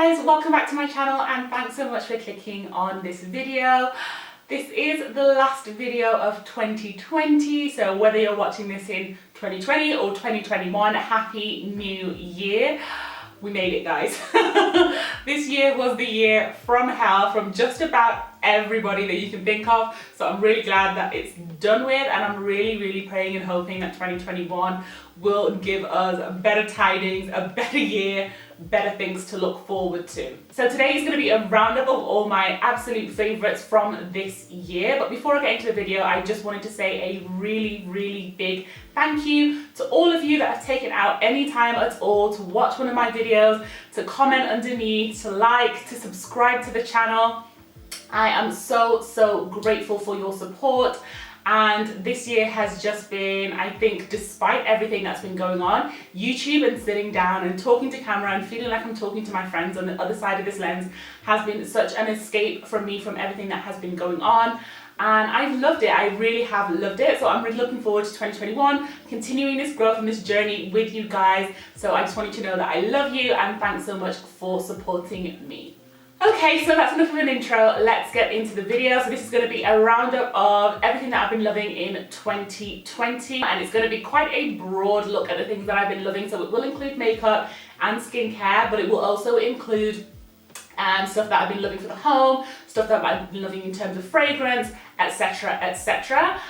guys, welcome back to my channel and thanks so much for clicking on this video. This is the last video of 2020, so whether you're watching this in 2020 or 2021, happy new year. We made it, guys. This year was the year from hell from just about everybody that you can think of, so I'm really glad that it's done with, and I'm really praying and hoping that 2021 will give us better tidings, a better year, better things to look forward to. So today is going to be a roundup of all my absolute favorites from this year, but before I get into the video, I just wanted to say a really big thank you to all of you that have taken out any time at all to watch one of my videos, to comment underneath, to like, to subscribe to the channel. I am so grateful for your support, and this year has just been, I think, despite everything that's been going on, YouTube and sitting down and talking to camera and feeling like I'm talking to my friends on the other side of this lens has been such an escape from me from everything that has been going on. And I've loved it. I really have loved it. So I'm really looking forward to 2021, continuing this growth and this journey with you guys. So I just wanted to know that I love you and thanks so much for supporting me. Okay, so that's enough of an intro. Let's get into the video. So this is going to be a roundup of everything that I've been loving in 2020, and it's going to be quite a broad look at the things that I've been loving. So it will include makeup and skincare, but it will also include stuff that I've been loving for the home, stuff that I've been loving in terms of fragrance, etc,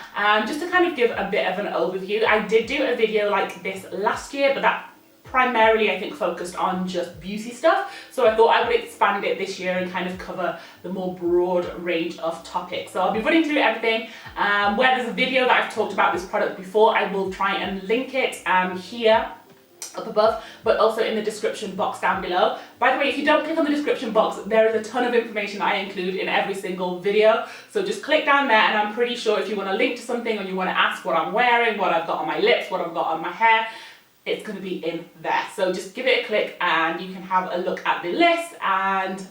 just to kind of give a bit of an overview. I did do a video like this last year, but that primarily I think focused on just beauty stuff, so I thought I would expand it this year and kind of cover the more broad range of topics. So I'll be running through everything. Where there's a video that I've talked about this product before, I will try and link it here up above, but also in the description box down below. By the way, if you don't click on the description box, there is a ton of information that I include in every single video, so just click down there, and I'm pretty sure if you want to link to something or you want to ask what I'm wearing, what I've got on my lips, what I've got on my hair, it's going to be in there. So just give it a click and you can have a look at the list, and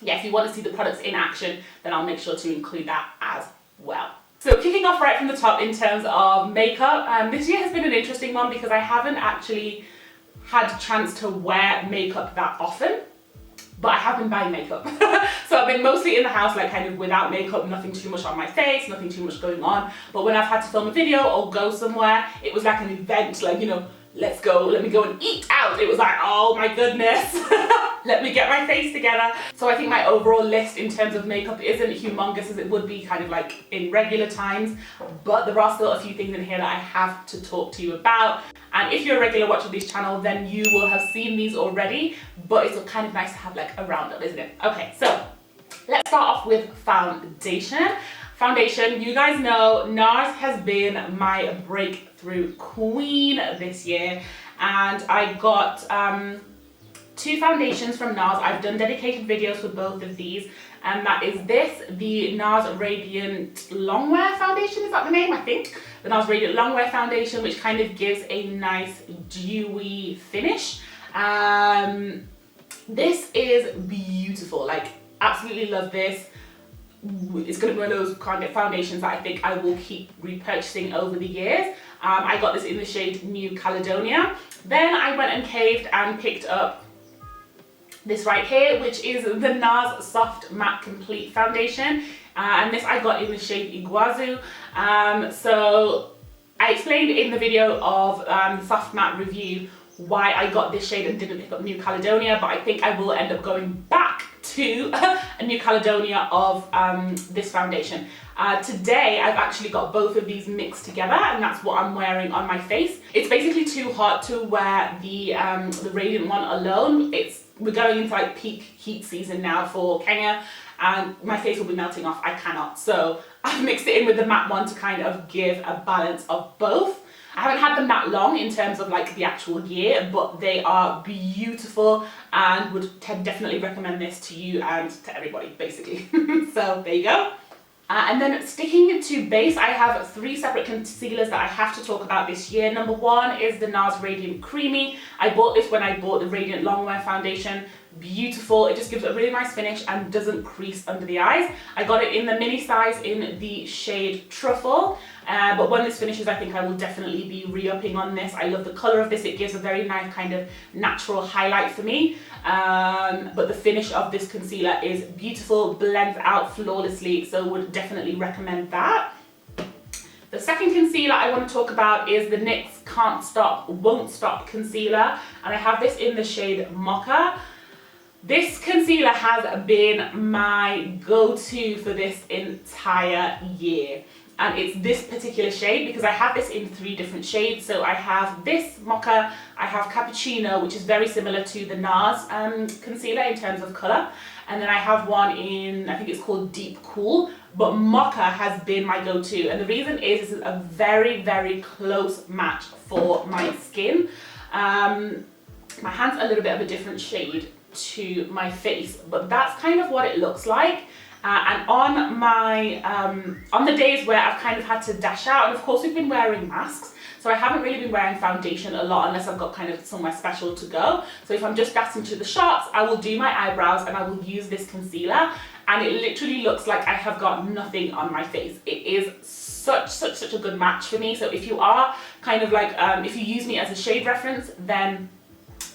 yeah, if you want to see the products in action, then I'll make sure to include that as well. So kicking off right from the top in terms of makeup, this year has been an interesting one because I haven't actually had a chance to wear makeup that often, but I have been buying makeup. So I've been mostly in the house, like kind of without makeup, nothing too much on my face, nothing too much going on. But when I've had to film a video or go somewhere, it was like an event, like, you know, let's go, let me go and eat out. It was like, oh my goodness, let me get my face together. So I think my overall list in terms of makeup isn't humongous as it would be kind of like in regular times, but there are still a few things in here that I have to talk to you about. And if you're a regular watcher of this channel, then you will have seen these already, but it's kind of nice to have like a roundup, isn't it? Okay, so let's start off with foundation. Foundation, you guys know NARS has been my breakthrough queen this year, and I got two foundations from NARS. I've done dedicated videos for both of these, and that is this, the NARS Radiant Longwear foundation, is that the name? I think. The NARS Radiant Longwear foundation, which kind of gives a nice dewy finish. This is beautiful, like absolutely love this. It's going to be one of those kind of foundations that I think I will keep repurchasing over the years. I got this in the shade New Caledonia. Then I went and caved and picked up this right here, which is the NARS Soft Matte Complete Foundation. And this I got in the shade Iguazu. So I explained in the video of the Soft Matte review why I got this shade and didn't pick up New Caledonia, but I think I will end up going back to a New Caledonia of this foundation. Today I've actually got both of these mixed together, and that's what I'm wearing on my face. It's basically too hot to wear the Radiant one alone. We're going into like peak heat season now for Kenya, and my face will be melting off. I cannot. So I've mixed it in with the matte one to kind of give a balance of both. I haven't had them that long in terms of like the actual year, but they are beautiful and would definitely recommend this to you and to everybody basically. So there you go. And then sticking to base, I have three separate concealers that I have to talk about this year. Number one is the NARS Radiant Creamy. I bought this when I bought the Radiant Longwear foundation beautiful. It just gives a really nice finish and doesn't crease under the eyes. I got it in the mini size in the shade Truffle, but when this finishes, I think I will definitely be re-upping on this. I love the color of this. It gives a very nice kind of natural highlight for me, but the finish of this concealer is beautiful, blends out flawlessly, so would definitely recommend that. The second concealer I want to talk about is the NYX Can't Stop, Won't Stop concealer, and I have this in the shade Mocha. This concealer has been my go-to for this entire year, and it's this particular shade because I have this in 3 different shades. So I have this Mocha, I have Cappuccino, which is very similar to the NARS concealer in terms of colour, and then I have one in, I think it's called Deep Cool, but Mocha has been my go-to, and the reason is it's a very, very close match for my skin. My hand's a little bit of a different shade to my face, but that's kind of what it looks like. And on my on the days where I've kind of had to dash out, and of course we've been wearing masks, so I haven't really been wearing foundation a lot unless I've got kind of somewhere special to go. So if I'm just dashing to the shops, I will do my eyebrows and I will use this concealer, and it literally looks like I have got nothing on my face. It is such a good match for me. So if you are kind of like if you use me as a shade reference, then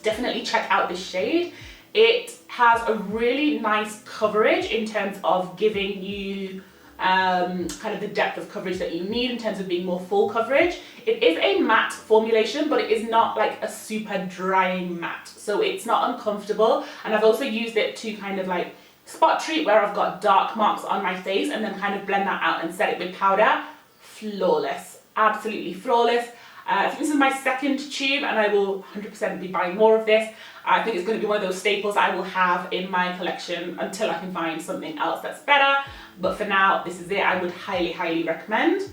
definitely check out this shade. It has a really nice coverage in terms of giving you kind of the depth of coverage that you need in terms of being more full coverage. It is a matte formulation, but it is not like a super drying matte, so it's not uncomfortable. And I've also used it to kind of like spot treat where I've got dark marks on my face and then kind of blend that out and set it with powder. Flawless, absolutely flawless. I think this is my second tube and I will 100% be buying more of this. I think it's going to be one of those staples I will have in my collection until I can find something else that's better. But for now, this is it. I would highly recommend.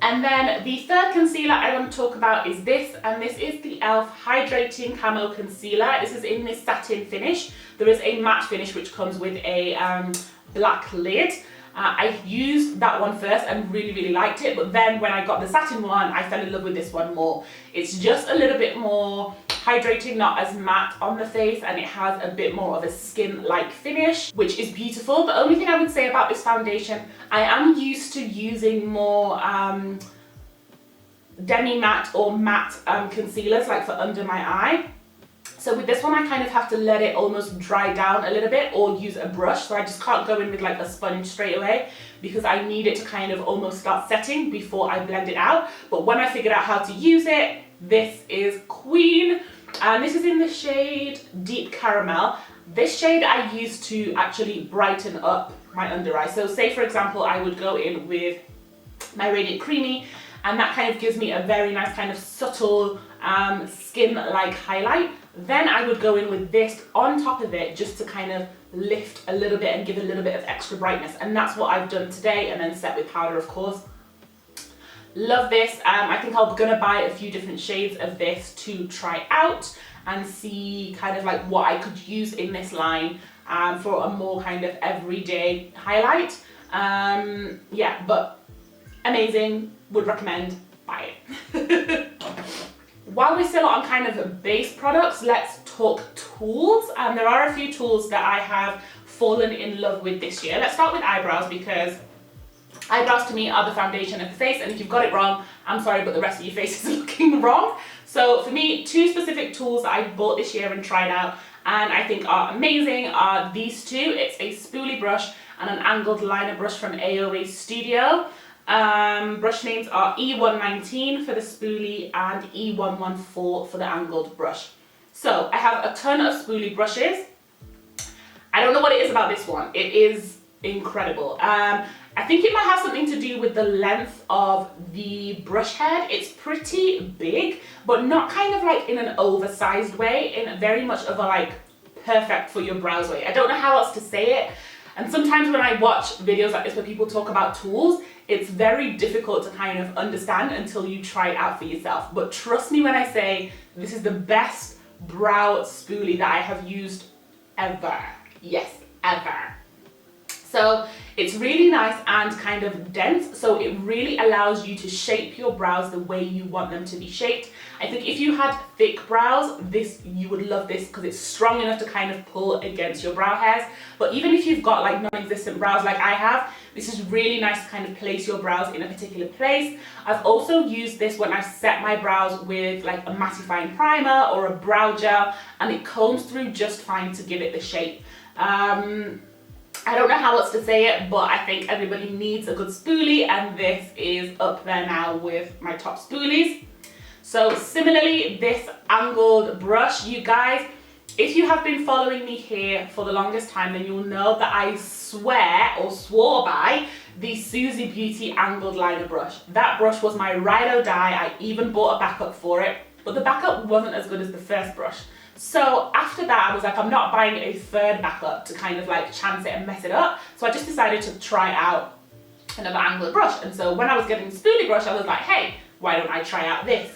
And then the third concealer I want to talk about is this, and this is the e.l.f. Hydrating Camo Concealer. This is in this satin finish. There is a matte finish which comes with a black lid. I used that one first and really liked it, but then when I got the satin one, I fell in love with this one more. It's just a little bit more hydrating, not as matte on the face, and it has a bit more of a skin-like finish, which is beautiful. The only thing I would say about this foundation, I am used to using more demi-matte or matte concealers, like for under my eye. So with this one, I kind of have to let it almost dry down a little bit or use a brush. So I just can't go in with like a sponge straight away because I need it to kind of almost start setting before I blend it out. But when I figured out how to use it, this is queen. And this is in the shade Deep Caramel. This shade I use to actually brighten up my under eye. So say for example, I would go in with my Radiant Creamy, and that kind of gives me a very nice kind of subtle skin-like highlight. Then I would go in with this on top of it just to kind of lift a little bit and give a little bit of extra brightness. And that's what I've done today, and then set with powder, of course. Love this. I think I'm gonna buy a few different shades of this to try out and see kind of like what I could use in this line for a more kind of everyday highlight. Yeah, but amazing, would recommend, buy it. While we're still on kind of base products, let's talk tools. There are a few tools that I have fallen in love with this year. Let's start with eyebrows, because eyebrows to me are the foundation of the face, and if you've got it wrong, I'm sorry, but the rest of your face is looking wrong. So for me, 2 specific tools that I bought this year and tried out and I think are amazing are these 2. It's a spoolie brush and an angled liner brush from AOA Studio. Brush names are E119 for the spoolie and E114 for the angled brush. So I have a ton of spoolie brushes. I don't know what it is about this one. It is incredible. I think it might have something to do with the length of the brush head. It's pretty big, but not kind of like in an oversized way, in very much of a like perfect for your brows way. I don't know how else to say it. And sometimes when I watch videos like this where people talk about tools, it's very difficult to kind of understand until you try it out for yourself. But trust me when I say this is the best brow spoolie that I have used ever. Yes, ever. So it's really nice and kind of dense, so it really allows you to shape your brows the way you want them to be shaped. I think if you had thick brows, you would love this because it's strong enough to kind of pull against your brow hairs. But even if you've got like non-existent brows like I have, this is really nice to kind of place your brows in a particular place. I've also used this when I set my brows with like a mattifying primer or a brow gel, and it combs through just fine to give it the shape. I don't know how else to say it, but I think everybody needs a good spoolie, and this is up there now with my top spoolies. So similarly, this angled brush, you guys, if you have been following me here for the longest time, then you'll know that I swear or swore by the Susie Beauty angled liner brush. That brush was my ride or die. I even bought a backup for it, but the backup wasn't as good as the first brush. So after that, I was like, I'm not buying a third backup to kind of like chance it and mess it up. So I just decided to try out another angled brush. And so when I was getting the spoolie brush, I was like, hey, why don't I try out this?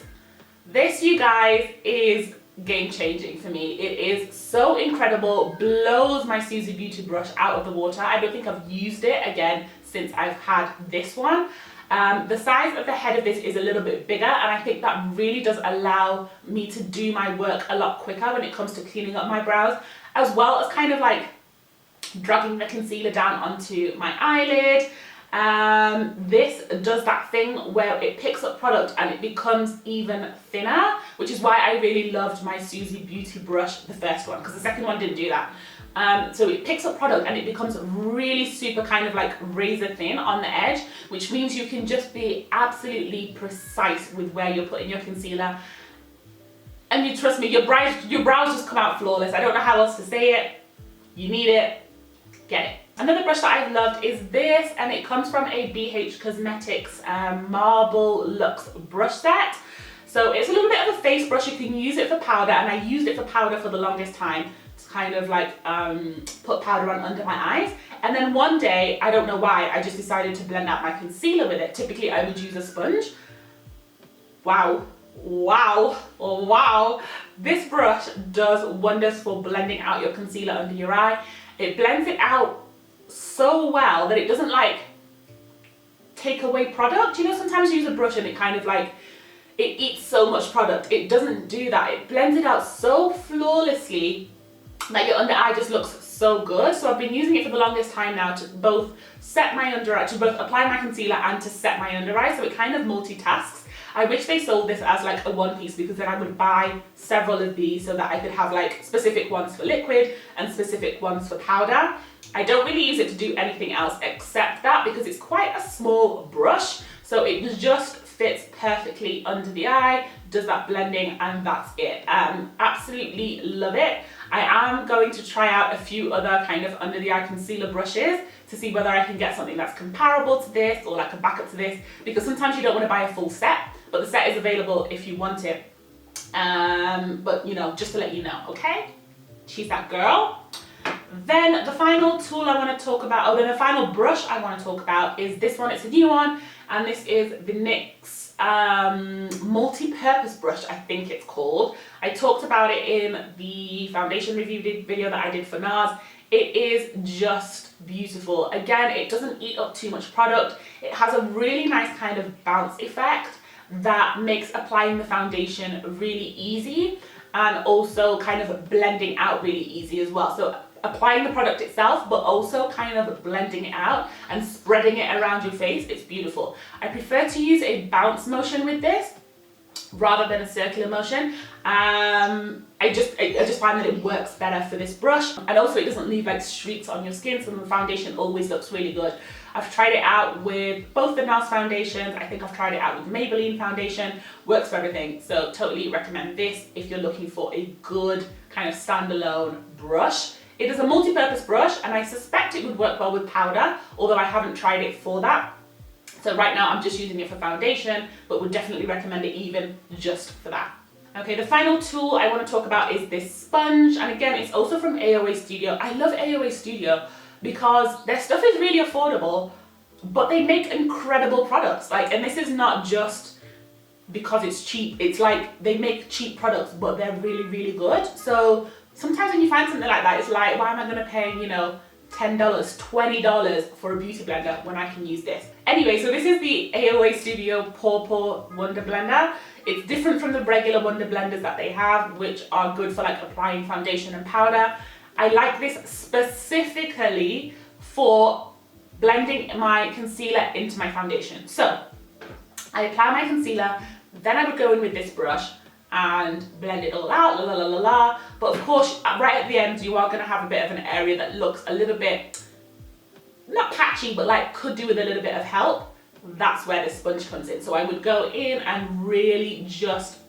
This, you guys, is game changing for me. It is so incredible, blows my Susie Beauty brush out of the water. I don't think I've used it again since I've had this one. The size of the head of this is a little bit bigger, and I think that really does allow me to do my work a lot quicker when it comes to cleaning up my brows, as well as kind of like dragging the concealer down onto my eyelid. This does that thing where it picks up product and it becomes even thinner, which is why I really loved my Susie Beauty brush, the first one, because the second one didn't do that. So it picks up product and it becomes really super kind of like razor thin on the edge, which means you can just be absolutely precise with where you're putting your concealer. And you trust me, your brows just come out flawless. I don't know how else to say it. You need it, get it. Another brush that I've loved is this, and it comes from a BH Cosmetics Marble Luxe brush set. So it's a little bit of a face brush. You can use it for powder, and I used it for powder for the longest time to kind of like put powder on under my eyes. And then one day, I don't know why, I just decided to blend out my concealer with it. Typically I would use a sponge. Wow, wow, oh wow. This brush does wonders for blending out your concealer under your eye. It blends it out so well that it doesn't like take away product. You know, sometimes you use a brush and it kind of like, it eats so much product. It doesn't do that. It blends it out so flawlessly that your under eye just looks so good. So I've been using it for the longest time now to both set my under eye, to both apply my concealer and to set my under eye. So it kind of multitasks. I wish they sold this as like a one piece, because then I would buy several of these so that I could have like specific ones for liquid and specific ones for powder. I don't really use it to do anything else except that, because it's quite a small brush. So it just fits perfectly under the eye, does that blending, and that's it. Absolutely love it. I am going to try out a few other kind of under the eye concealer brushes to see whether I can get something that's comparable to this or like a backup to this, because sometimes you don't want to buy a full set, but the set is available if you want it. But you know, just to let you know, okay? She's that girl. Then the final tool I want to talk about, the final brush I want to talk about is this one. It's a new one, and this is the NYX Multi-Purpose Brush, I think it's called. I talked about it in the foundation review video that I did for NARS. It is just beautiful. Again, it doesn't eat up too much product. It has a really nice kind of bounce effect that makes applying the foundation really easy, and also kind of blending out really easy as well. So applying the product itself, but also kind of blending it out and spreading it around your face. It's beautiful. I prefer to use a bounce motion with this rather than a circular motion. I just find that it works better for this brush, and also it doesn't leave like streaks on your skin, so the foundation always looks really good. I've tried it out with both the NARS foundations. I think I've tried it out with Maybelline foundation. Works for everything. So totally recommend this if you're looking for a good kind of standalone brush. It is a multi-purpose brush, and I suspect it would work well with powder, although I haven't tried it for that. So right now I'm just using it for foundation, but would definitely recommend it even just for that. Okay, the final tool I want to talk about is this sponge, and again, it's also from AOA Studio. I love AOA Studio because their stuff is really affordable, but they make incredible products. Like, and this is not just because it's cheap. It's like they make cheap products, but they're really, really good. So sometimes when you find something like that, it's like, why am I going to pay, you know, $10, $20 for a beauty blender when I can use this. Anyway, so this is the AOA Studio Paw Wonder Blender. It's different from the regular Wonder Blenders that they have, which are good for like applying foundation and powder. I like this specifically for blending my concealer into my foundation. So I apply my concealer, then I would go in with this brush and blend it all out, la la la la la. But of course, right at the end, you are going to have a bit of an area that looks a little bit, not patchy, but like could do with a little bit of help. That's where the sponge comes in. So I would go in and really just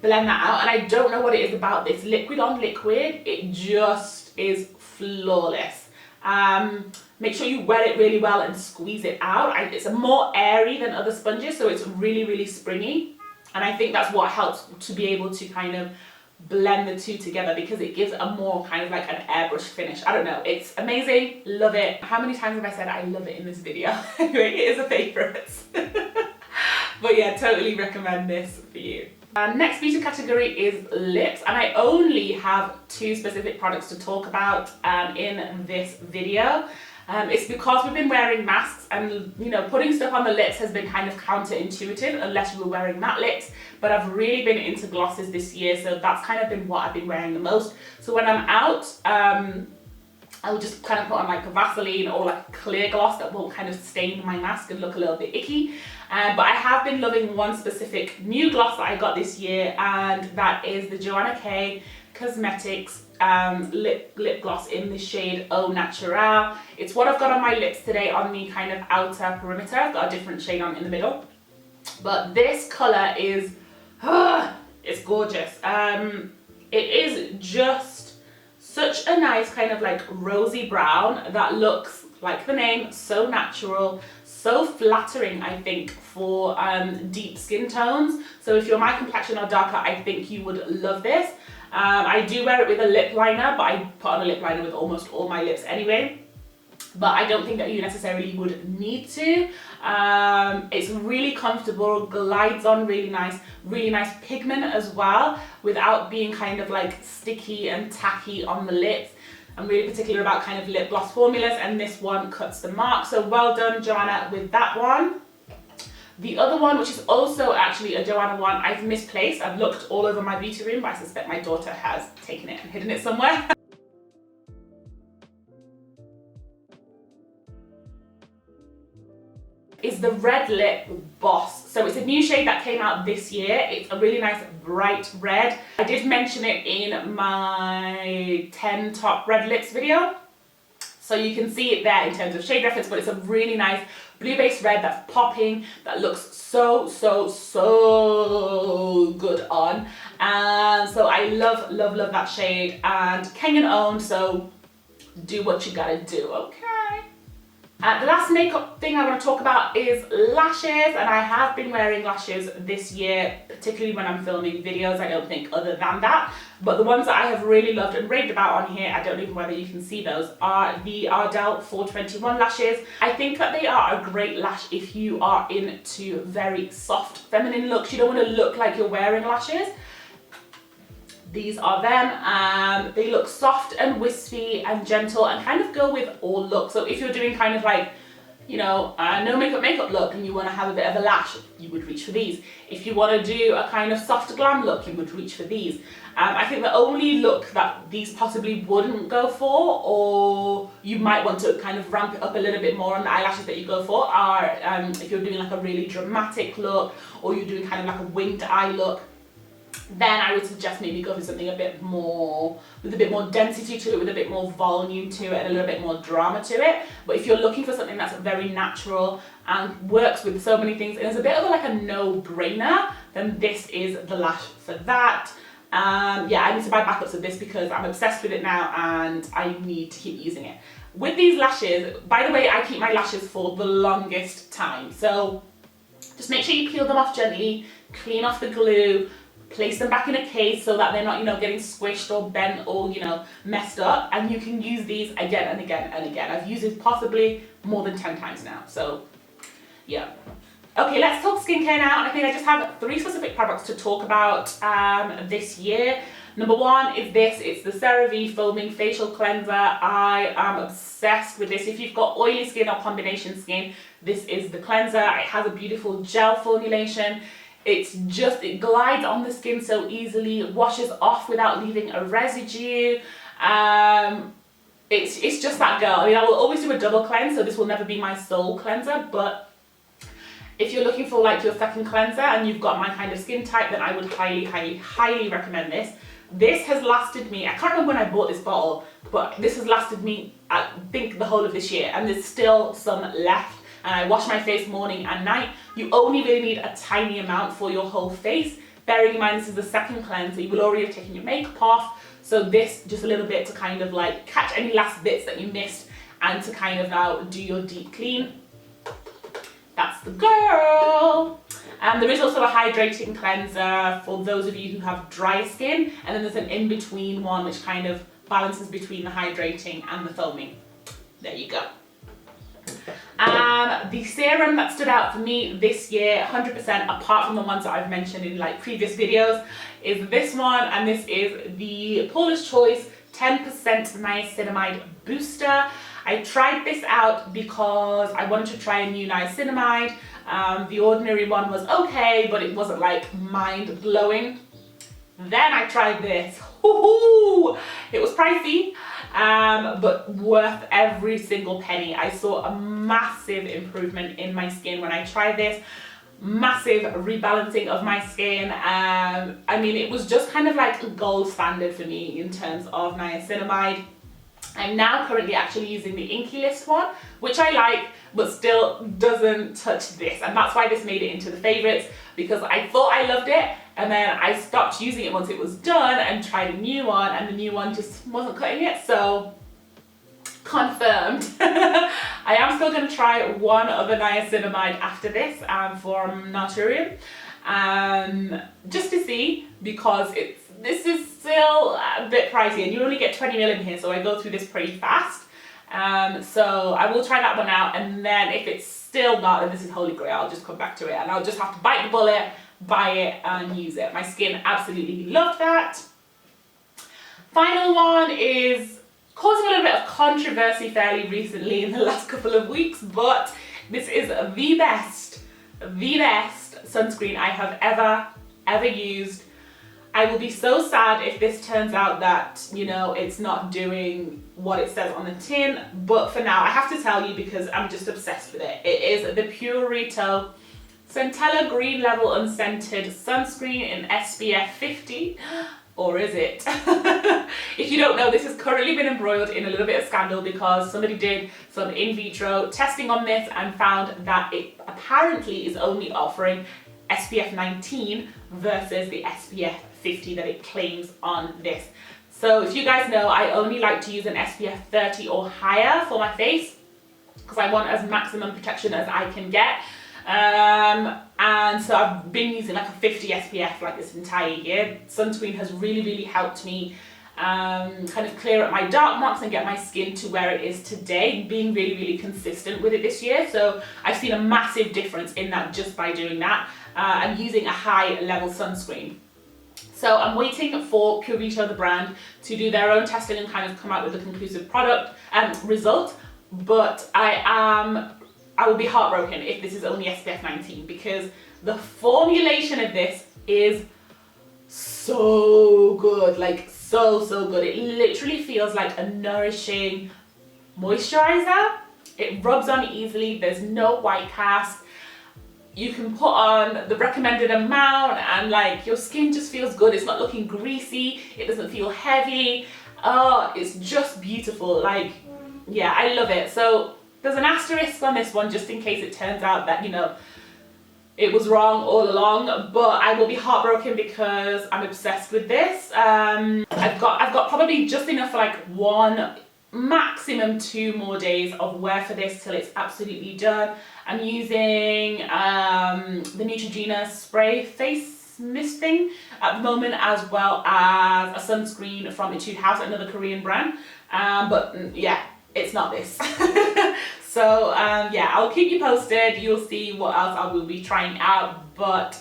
blend that out. And I don't know what it is about this liquid on liquid, it just is flawless. Make sure you wet it really well and squeeze it out. It's a more airy than other sponges, so it's really, really springy. And I think that's what helps to be able to kind of blend the two together, because it gives a more kind of like an airbrush finish. I don't know, it's amazing, love it. How many times have I said I love it in this video? Anyway, it is a favourite. But yeah, totally recommend this for you. Next beauty category is lips, and I only have 2 specific products to talk about in this video. It's because we've been wearing masks, and you know, putting stuff on the lips has been kind of counterintuitive unless you were wearing matte lips, but I've really been into glosses this year, so that's kind of been what I've been wearing the most. So when I'm out, I will just kind of put on like a Vaseline or like a clear gloss that won't kind of stain my mask and look a little bit icky. But I have been loving one specific new gloss that I got this year, and that is the Joanna K Cosmetics lip gloss in the shade Au Naturale. It's what I've got on my lips today on the kind of outer perimeter. I've got a different shade on in the middle. But this colour is, it's gorgeous. It is just such a nice kind of like rosy brown that looks, like the name, so natural, so flattering, I think, for deep skin tones. So if you're my complexion or darker, I think you would love this. I do wear it with a lip liner, but I put on a lip liner with almost all my lips anyway. But I don't think that you necessarily would need to. It's really comfortable, glides on really nice pigment as well, without being kind of like sticky and tacky on the lips. I'm really particular about kind of lip gloss formulas, and this one cuts the mark. So well done, Joanna, with that one. The other one, which is also actually a Joanna one, I've misplaced. I've looked all over my beauty room, but I suspect my daughter has taken it and hidden it somewhere. Is the Red Lip Boss. So it's a new shade that came out this year. It's a really nice bright red. I did mention it in my 10 top red lips video, so you can see it there in terms of shade reference, but it's a really nice blue-based red that's popping, that looks so good on. And so I love that shade, and Kenyan owned, so do what you gotta do, okay? The last makeup thing I want to talk about is lashes, and I have been wearing lashes this year, particularly when I'm filming videos. I don't think other than that, but the ones that I have really loved and raved about on here, I don't know whether you can see those, are the Ardell 421 lashes. I think that they are a great lash if you are into very soft feminine looks. You don't want to look like you're wearing lashes. These are them. They look soft and wispy and gentle and kind of go with all looks. So if you're doing kind of like, you know, no makeup look and you want to have a bit of a lash, you would reach for these. If you want to do a kind of soft glam look, you would reach for these. I think the only look that these possibly wouldn't go for, or you might want to kind of ramp it up a little bit more on the eyelashes that you go for, are if you're doing like a really dramatic look, or you're doing kind of like a winged eye look, then I would suggest maybe go for something a bit more, with a bit more density to it, with a bit more volume to it, and a little bit more drama to it. But if you're looking for something that's very natural and works with so many things, and is a bit of like a no-brainer, then this is the lash for that. Yeah, I need to buy backups of this because I'm obsessed with it now and I need to keep using it. With these lashes, by the way, I keep my lashes for the longest time. So just make sure you peel them off gently, clean off the glue, place them back in a case so that they're not, you know, getting squished or bent or, you know, messed up. And you can use these again and again and again. I've used it possibly more than 10 times now. So yeah. Okay, let's talk skincare now. I think I just have 3 specific products to talk about this year. Number one is this. It's the Cerave Foaming Facial Cleanser. I am obsessed with this. If you've got oily skin or combination skin, this is the cleanser. It has a beautiful gel formulation. It's just, it glides on the skin so easily. It washes off without leaving a residue. It's just that girl. I mean, I will always do a double cleanse, so this will never be my sole cleanser, but if you're looking for like your second cleanser and you've got my kind of skin type, then I would highly, highly, highly recommend this. This has lasted me, I can't remember when I bought this bottle, but this has lasted me, I think, the whole of this year, and there's still some left. And I wash my face morning and night. You only really need a tiny amount for your whole face. Bearing in mind this is the second cleanser, you will already have taken your makeup off. So this, just a little bit to kind of like catch any last bits that you missed and to kind of now do your deep clean. That's the girl. There is also a hydrating cleanser for those of you who have dry skin, and then there's an in-between one which kind of balances between the hydrating and the foaming. There you go. The serum that stood out for me this year, 100% apart from the ones that I've mentioned in like previous videos, is this one, and this is the Paula's Choice 10% Niacinamide Booster. I tried this out because I wanted to try a new niacinamide. The ordinary one was okay, but it wasn't like mind-blowing. Then I tried this. Woohoo! It was pricey, but worth every single penny. I saw a massive improvement in my skin when I tried this. Massive rebalancing of my skin. I mean, it was just kind of like a gold standard for me in terms of niacinamide. I'm now currently actually using the Inky List one, which I like, but still doesn't touch this. And that's why this made it into the favorites, because I thought I loved it, and then I stopped using it once it was done and tried a new one, and the new one just wasn't cutting it, so confirmed. I am still going to try one other niacinamide after this from Naturale, just to see, because this is still a bit pricey, and you only get 20 ml in here, so I go through this pretty fast. So I will try that one out, and then if it's still not, then this is holy grail, I'll just come back to it, and I'll just have to bite the bullet, buy it, and use it. My skin absolutely loved that. Final one is causing a little bit of controversy fairly recently in the last couple of weeks, but this is the best sunscreen I have ever used. I will be so sad if this turns out that, you know, it's not doing what it says on the tin, but for now I have to tell you because I'm just obsessed with it. It is the Purito Centella Green Level Unscented Sunscreen in SPF 50, or is it? If you don't know, this has currently been embroiled in a little bit of scandal because somebody did some in vitro testing on this and found that it apparently is only offering SPF 19 versus the SPF 50 that it claims on this. So if you guys know, I only like to use an SPF 30 or higher for my face because I want as maximum protection as I can get. And so I've been using like a 50 SPF like this entire year. Sunscreen has really helped me kind of clear up my dark marks and get my skin to where it is today, being really consistent with it this year. So I've seen a massive difference in that just by doing that and using a high level sunscreen. So I'm waiting for Kuvito, the brand, to do their own testing and kind of come out with a conclusive product result, but I will be heartbroken if this is only SPF 19 because the formulation of this is so good, like so good. It literally feels like a nourishing moisturizer. It rubs on easily, there's no white cast. You can put on the recommended amount and like your skin just feels good. It's not looking greasy, it doesn't feel heavy. Oh, it's just beautiful. Like, yeah, I love it. So there's an asterisk on this one just in case it turns out that, you know, it was wrong all along, but I will be heartbroken because I'm obsessed with this. I've got probably just enough for like 1, maximum 2 more days of wear for this till it's absolutely done. I'm using the Neutrogena spray face mist thing at the moment, as well as a sunscreen from Etude House, another Korean brand, but yeah, it's not this. So yeah, I'll keep you posted. You'll see what else I will be trying out, but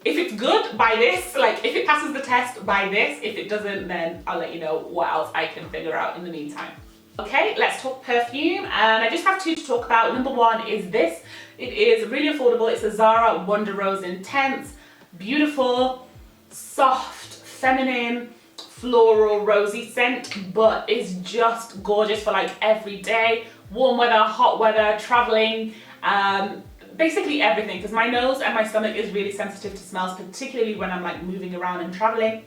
if it's good, buy this. Like, if it passes the test, buy this. If it doesn't, then I'll let you know what else I can figure out in the meantime. Okay, let's talk perfume, and I just have two to talk about. Number one is this. It is really affordable. It's a Zara Wonder Rose Intense. Beautiful, soft, feminine, floral, rosy scent, but it's just gorgeous for like every day, warm weather, hot weather, traveling, basically everything, because my nose and my stomach is really sensitive to smells, particularly when I'm like moving around and traveling.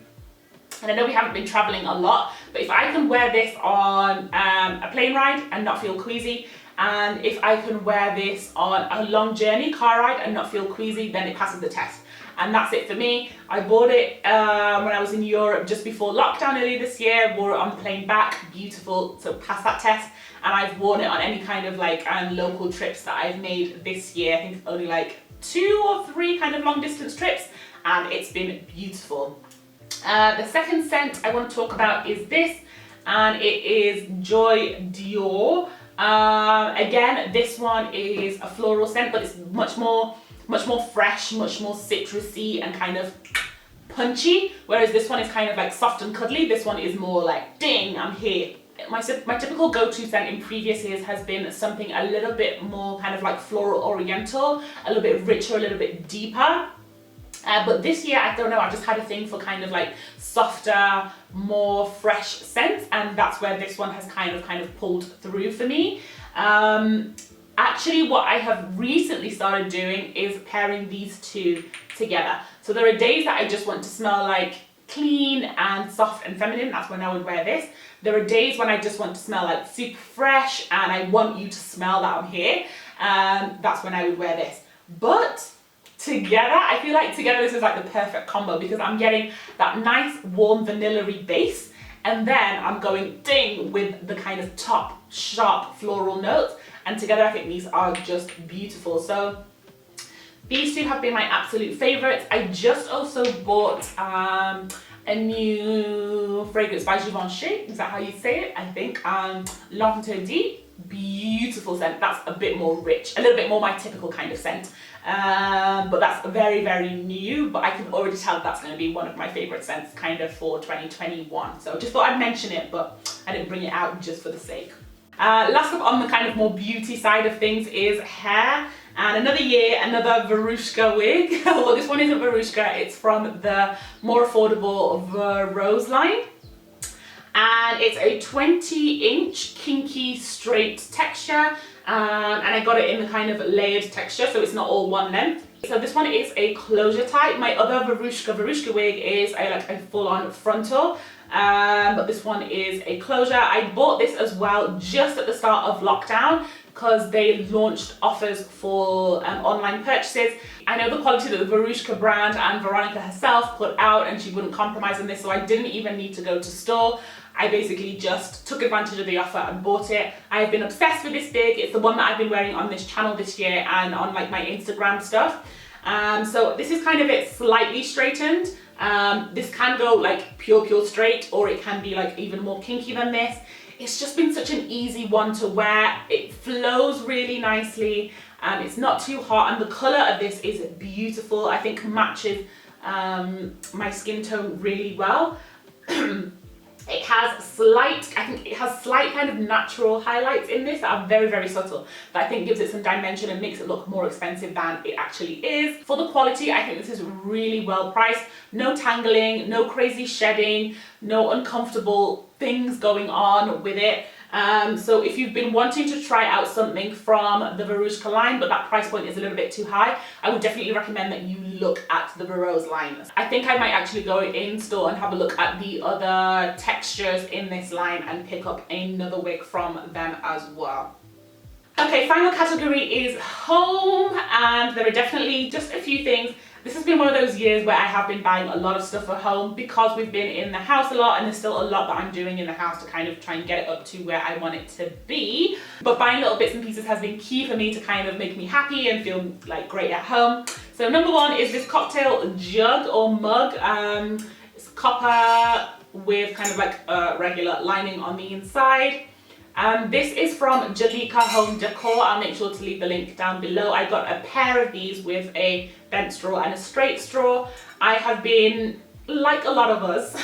And I know we haven't been traveling a lot, but if I can wear this on a plane ride and not feel queasy, and if I can wear this on a long journey, car ride, and not feel queasy, then it passes the test. And that's it for me. I bought it when I was in Europe just before lockdown earlier this year, wore it on the plane back, beautiful, so passed that test. And I've worn it on any kind of like local trips that I've made this year. I think only like 2 or 3 kind of long distance trips, and it's been beautiful. The second scent I want to talk about is this, and it is Joy Dior. Again, this one is a floral scent, but it's much more fresh, much more citrusy and kind of punchy, whereas this one is kind of like soft and cuddly. This one is more like, ding, I'm here. My typical go-to scent in previous years has been something a little bit more kind of like floral oriental, a little bit richer, a little bit deeper. But this year, I don't know, I just had a thing for kind of like softer, more fresh scents, and that's where this one has kind of pulled through for me. Actually, what I have recently started doing is pairing these two together. So there are days that I just want to smell like clean and soft and feminine. That's when I would wear this. There are days when I just want to smell like super fresh and I want you to smell that I'm here. That's when I would wear this. But together, I feel like together this is like the perfect combo, because I'm getting that nice warm vanilla-y base, and then I'm going ding with the kind of top sharp floral notes, and together I think these are just beautiful. So these two have been my absolute favorites. I just also bought a new fragrance by Givenchy. Is that how you say it? I think L'Interdit. Beautiful scent. That's a bit more rich, a little bit more my typical kind of scent, but that's very, very new, but I can already tell that's going to be one of my favorite scents kind of for 2021. So just thought I'd mention it, but I didn't bring it out just for the sake. Last up on the kind of more beauty side of things is hair, and another year, another Verushka wig. Well, this one isn't Verushka, it's from the more affordable Verose line. And it's a 20-inch kinky straight texture, and I got it in the kind of layered texture, so it's not all one length. So this one is a closure type. My other Verushka wig is a full-on frontal, but this one is a closure. I bought this as well just at the start of lockdown because they launched offers for online purchases. I know the quality that the Varushka brand and Veronica herself put out, and she wouldn't compromise on this, so I didn't even need to go to store. I basically just took advantage of the offer and bought it. I've been obsessed with this wig. It's the one that I've been wearing on this channel this year and on like my Instagram stuff. So this is kind of it slightly straightened. This can go like pure straight, or it can be like even more kinky than this. It's just been such an easy one to wear. It flows really nicely. It's not too hot, and the color of this is beautiful. I think matches my skin tone really well. It has slight kind of natural highlights in this that are very, very subtle, that I think gives it some dimension and makes it look more expensive than it actually is. For the quality, I think this is really well priced. No tangling, no crazy shedding, no uncomfortable things going on with it. So if you've been wanting to try out something from the Verushka line, but that price point is a little bit too high, I would definitely recommend that you look at the Verose line. I think I might actually go in store and have a look at the other textures in this line and pick up another wig from them as well. Okay, final category is home, and there are definitely just a few things. This has been one of those years where I have been buying a lot of stuff for home because we've been in the house a lot, and there's still a lot that I'm doing in the house to kind of try and get it up to where I want it to be. But buying little bits and pieces has been key for me to kind of make me happy and feel like great at home. So number one is this cocktail jug or mug. It's copper with kind of like a regular lining on the inside. This is from Jalika Home Decor. I'll make sure to leave the link down below. I got a pair of these with a bent straw and a straight straw. I have been, like a lot of us,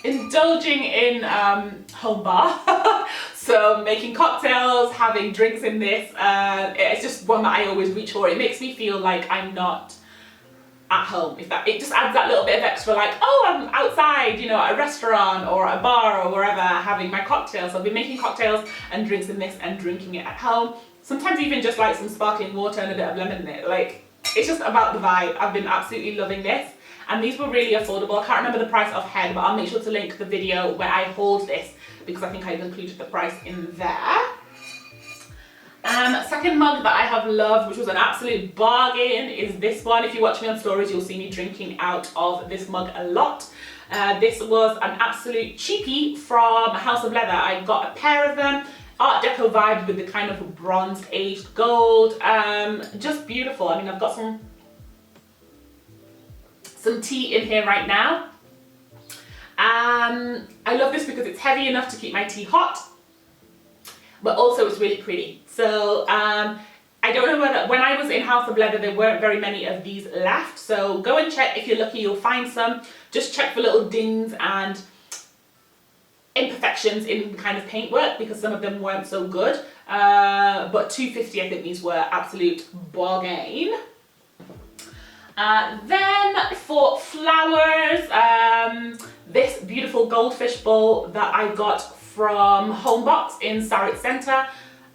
indulging in home bar. So making cocktails, having drinks in this. It's just one that I always reach for. It makes me feel like I'm not at home. It just adds that little bit of extra, like, oh, I'm outside, you know, at a restaurant or at a bar or wherever, having my cocktails. So I've been making cocktails and drinks in this and drinking it at home. Sometimes even just like some sparkling water and a bit of lemon in it. Like, it's just about the vibe. I've been absolutely loving this. And these were really affordable. I can't remember the price offhand, but I'll make sure to link the video where I hauled this because I think I've included the price in there. Second mug that I have loved, which was an absolute bargain, is this one. If you watch me on stories, you'll see me drinking out of this mug a lot. This was an absolute cheapie from House of Leather. I got a pair of them. Art Deco vibe with the kind of bronzed aged gold. Just beautiful. I mean, I've got some tea in here right now. I love this because it's heavy enough to keep my tea hot, but also it's really pretty. So I don't know whether, when I was in House of Leather, there weren't very many of these left. So go and check. If you're lucky, you'll find some. Just check for little dings and imperfections in kind of paintwork because some of them weren't so good. But $2.50, I think these were absolute bargain. Then for flowers, this beautiful goldfish bowl that I got from Homebox in Sarit Centre.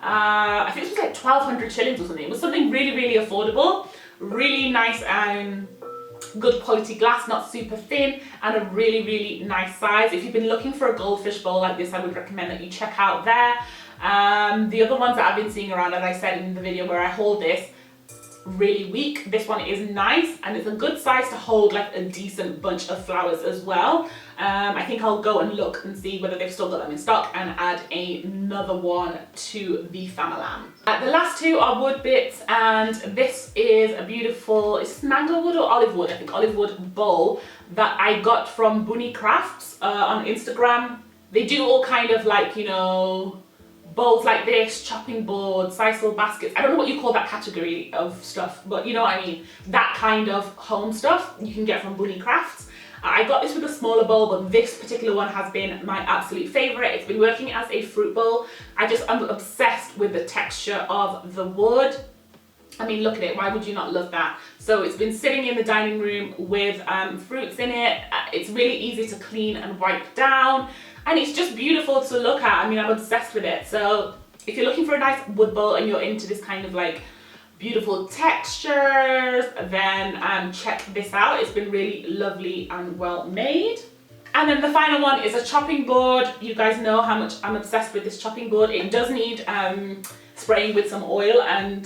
I think it was like 1,200 shillings or something. It was something really, really affordable. Really nice and good quality glass, not super thin, and a really, really nice size. If you've been looking for a goldfish bowl like this, I would recommend that you check out there. The other ones that I've been seeing around, as I said in the video where I hauled this, really weak. This one is nice and it's a good size to hold like a decent bunch of flowers as well. I think I'll go and look and see whether they've still got them in stock and add another one to the Famalam. The last two are wood bits, and this is a beautiful, it's sandalwood or olive wood, I think olive wood bowl that I got from Bunny Crafts on Instagram. They do all kind of like, you know, bowls like this, chopping boards, sisal baskets. I don't know what you call that category of stuff, but you know what I mean. That kind of home stuff you can get from Bunny Crafts. I got this with a smaller bowl, but this particular one has been my absolute favorite. It's been working as a fruit bowl. I'm obsessed with the texture of the wood. I mean, look at it. Why would you not love that? So it's been sitting in the dining room with fruits in it. It's really easy to clean and wipe down. And it's just beautiful to look at. I mean, I'm obsessed with it. So if you're looking for a nice wood bowl and you're into this kind of like beautiful textures, then check this out. It's been really lovely and well made. And then the final one is a chopping board. You guys know how much I'm obsessed with this chopping board. It does need spraying with some oil and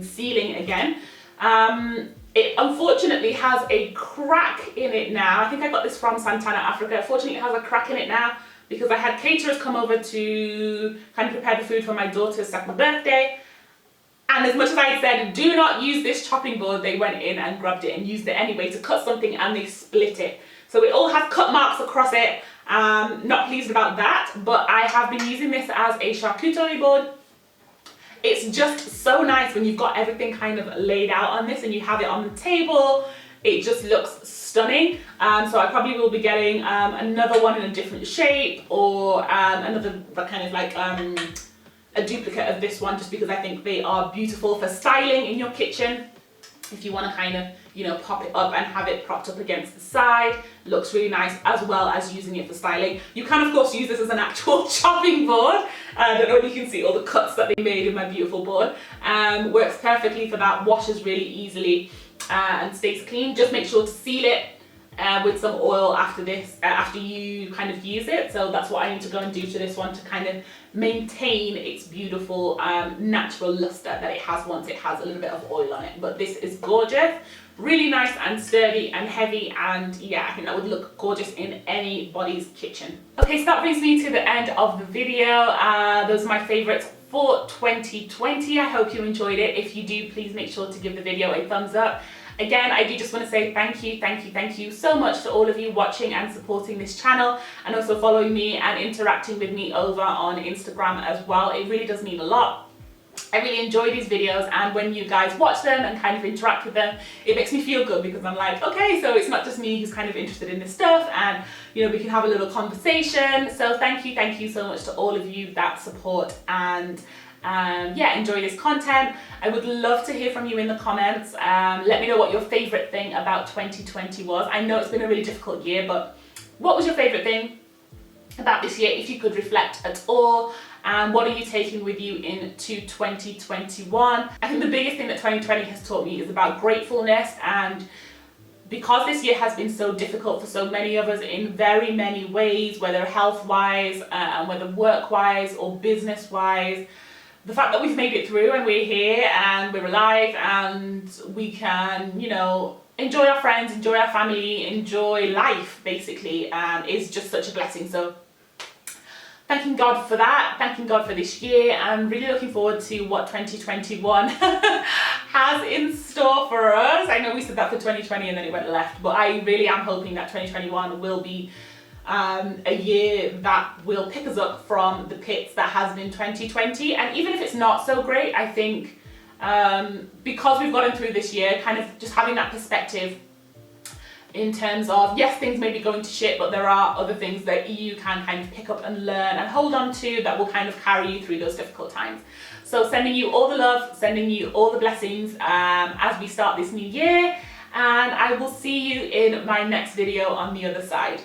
sealing again. It unfortunately has a crack in it now. I think I got this from Santana, Africa. Unfortunately, it has a crack in it now because I had caterers come over to kind of prepare the food for my daughter's second birthday. And as much as I said, do not use this chopping board, they went in and grabbed it and used it anyway to cut something, and they split it. So it all has cut marks across it. Not pleased about that, but I have been using this as a charcuterie board. It's just so nice when you've got everything kind of laid out on this and you have it on the table. It just looks stunning. So I probably will be getting another one in a different shape, or another kind of like a duplicate of this one, just because I think they are beautiful for styling in your kitchen. If you want to kind of, you know, pop it up and have it propped up against the side, looks really nice, as well as using it for styling. You can of course use this as an actual chopping board. I don't know if you can see all the cuts that they made in my beautiful board. Works perfectly for that, washes really easily and stays clean. Just make sure to seal it with some oil after this, after you kind of use it. So that's what I need to go and do to this one to kind of maintain its beautiful natural luster that it has once it has a little bit of oil on it. But this is gorgeous, really nice and sturdy and heavy, and yeah, I think that would look gorgeous in anybody's kitchen. Okay, so that brings me to the end of the video. Those are my favorites for 2020. I hope you enjoyed it. If you do, please make sure to give the video a thumbs up Again, I do just want to say thank you so much to all of you watching and supporting this channel, and also following me and interacting with me over on Instagram as well. It really does mean a lot. I really enjoy these videos, and when you guys watch them and kind of interact with them, it makes me feel good, because I'm like, okay, so it's not just me who's kind of interested in this stuff, and you know, we can have a little conversation. So thank you so much to all of you that support and yeah, enjoy this content. I would love to hear from you in the comments. Let me know what your favorite thing about 2020 was. I know it's been a really difficult year, but what was your favorite thing about this year, if you could reflect at all? And what are you taking with you into 2021? I think the biggest thing that 2020 has taught me is about gratefulness, and because this year has been so difficult for so many of us in very many ways, whether health-wise, whether work-wise or business-wise, the fact that we've made it through and we're here and we're alive and we can, you know, enjoy our friends, enjoy our family, enjoy life basically, is just such a blessing. So thanking God for that, thanking God for this year. I'm really looking forward to what 2021 has in store for us. I know we said that for 2020 and then it went left, but I really am hoping that 2021 will be a year that will pick us up from the pits that has been 2020. And even if it's not so great, I think because we've gotten through this year, kind of just having that perspective in terms of, yes, things may be going to shit, but there are other things that you can kind of pick up and learn and hold on to that will kind of carry you through those difficult times. So sending you all the love, sending you all the blessings as we start this new year, and I will see you in my next video on the other side.